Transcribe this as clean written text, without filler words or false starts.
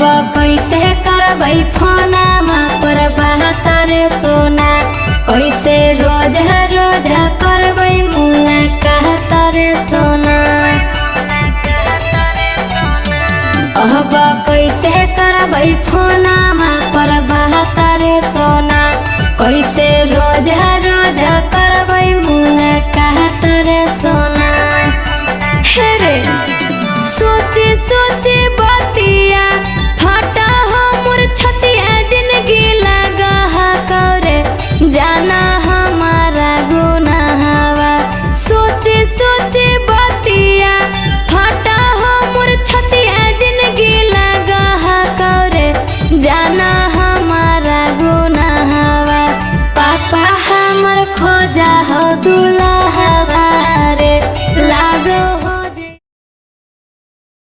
कैसे करबै फोनमा पर बात रे सोना, कैसे रोज रोज करबै मुलाकात रे सोना। अब कैसे करबै फोनमा पर बात रे सोना, कैसे रोज रोज करबै मुलाकात रे सोना। हे रे सोची सोची